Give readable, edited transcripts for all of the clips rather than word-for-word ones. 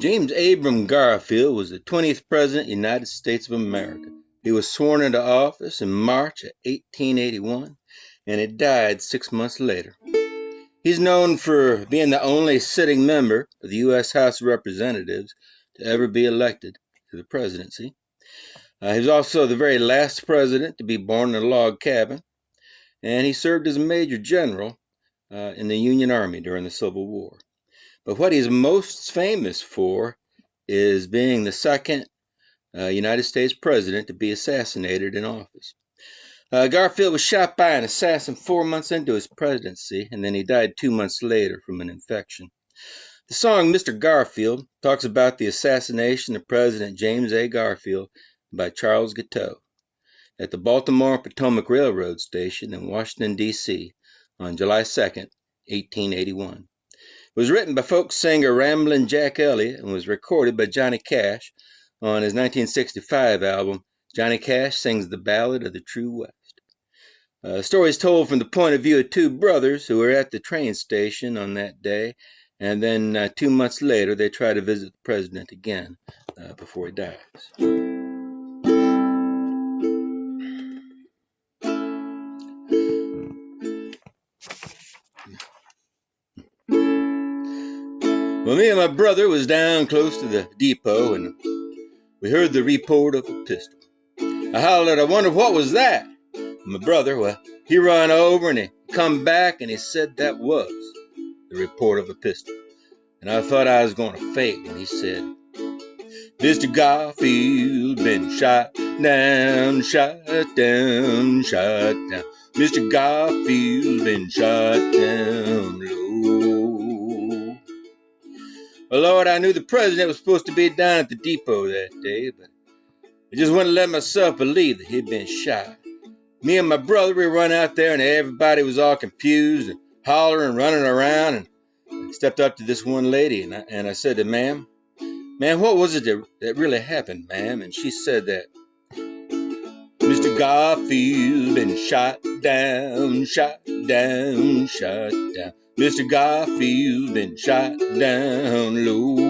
James Abram Garfield was the 20th President of the United States of America. He was sworn into office in March of 1881, and he died 6 months later. He's known for being the only sitting member of the U.S. House of Representatives to ever be elected to the presidency. He was also the very last president to be born in a log cabin, and he served as a major general in the Union Army during the Civil War. But what he's most famous for is being the second United States president to be assassinated in office. Garfield was shot by an assassin 4 months into his presidency, and then he died 2 months later from an infection. The song Mr. Garfield talks about the assassination of President James A. Garfield by Charles Guiteau at the Baltimore Potomac Railroad Station in Washington, D.C. on July 2nd, 1881. It was written by folk singer Ramblin' Jack Elliott and was recorded by Johnny Cash on his 1965 album, Johnny Cash Sings the Ballad of the True West. The story is told from the point of view of two brothers who were at the train station on that day, and then 2 months later they try to visit the president again before he dies. Well, me and my brother was down close to the depot, and we heard the report of a pistol. I hollered, I wonder what was that? My brother, well, he run over and he come back and he said that was the report of a pistol. And I thought I was going to faint when he said, Mr. Garfield been shot down, shot down, shot down. Mr. Garfield been shot down low. Well, Lord, I knew the president was supposed to be down at the depot that day, but I just wouldn't let myself believe that he'd been shot. Me and my brother, we run out there, and everybody was all confused and hollering and running around. And I stepped up to this one lady, and I said to ma'am, what was it that really happened, ma'am? And she said that Mr. Garfield been shot down, shot down, shot down. Mr. Garfield been shot down low.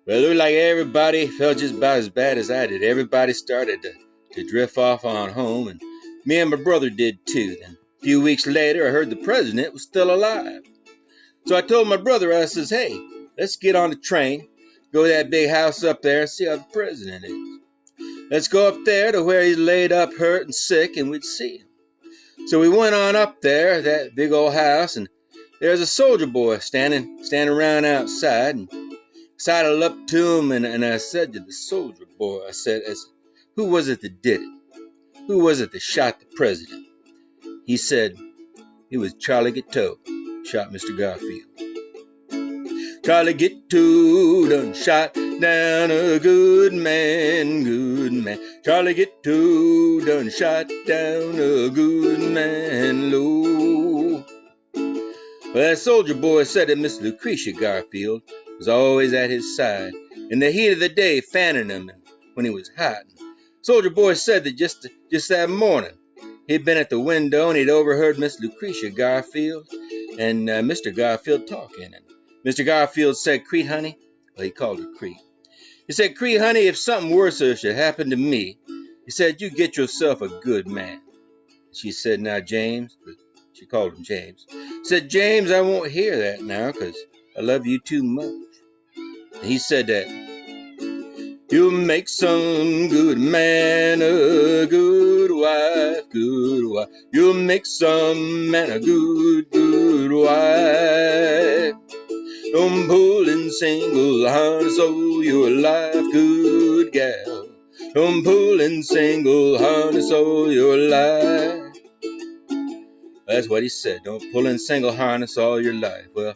Well, it looked like everybody felt just about as bad as I did. Everybody started to drift off on home, and me and my brother did too. Then a few weeks later, I heard the president was still alive. So I told my brother, I says, hey, let's get on the train, go to that big house up there and see how the president is. Let's go up there to where he's laid up hurt and sick, and we'd see him. So we went on up there, that big old house, and there's a soldier boy standing around outside. And I sidled up to him, and I said to the soldier boy, I said, who was it that did it? Who was it that shot the president? He said, it was Charlie Guiteau, shot Mr. Garfield. Charlie Guiteau done shot down a good man, good man. Charlie Guiteau done shot down a good man low. Well, that soldier boy said that Miss Lucretia Garfield was always at his side in the heat of the day, fanning him when he was hot. Soldier boy said that just that morning he'd been at the window and he'd overheard Miss Lucretia Garfield and Mr. Garfield talking. And Mr. Garfield said, Crete, honey. Well, he called her Crete. He said, Crete, honey, if something worse should happen to me, he said, you get yourself a good man. She said, now, James, she called him James, said, James, I won't hear that now because I love you too much. And he said that, you'll make some good man a good wife, good wife. You'll make some man a good, good wife. Don't pull in single harness all your life, good gal. Don't pull in single harness all your life. That's what he said. Don't pull in single harness all your life. Well, a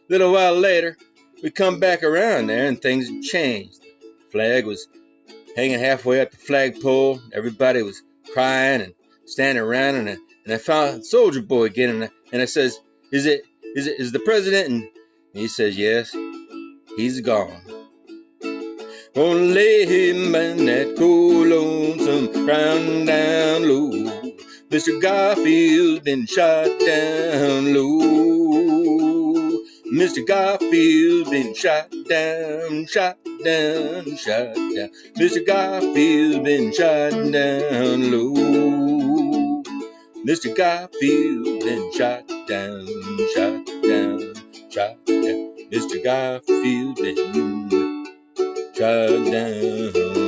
little while later, we come back around there and things had changed. The flag was hanging halfway up the flagpole. Everybody was crying and standing around, and I found a soldier boy again, and I says, is the president? And he says, yes, he's gone. Gonna lay him in that cold, lonesome ground down low. Mr. Garfield's been shot down low. Mr. Garfield been shot down, shot down, shot down. Mr. Garfield been shot down low. Mr. Garfield been shot down, shot down, shot down. Mr. Garfield been shot down.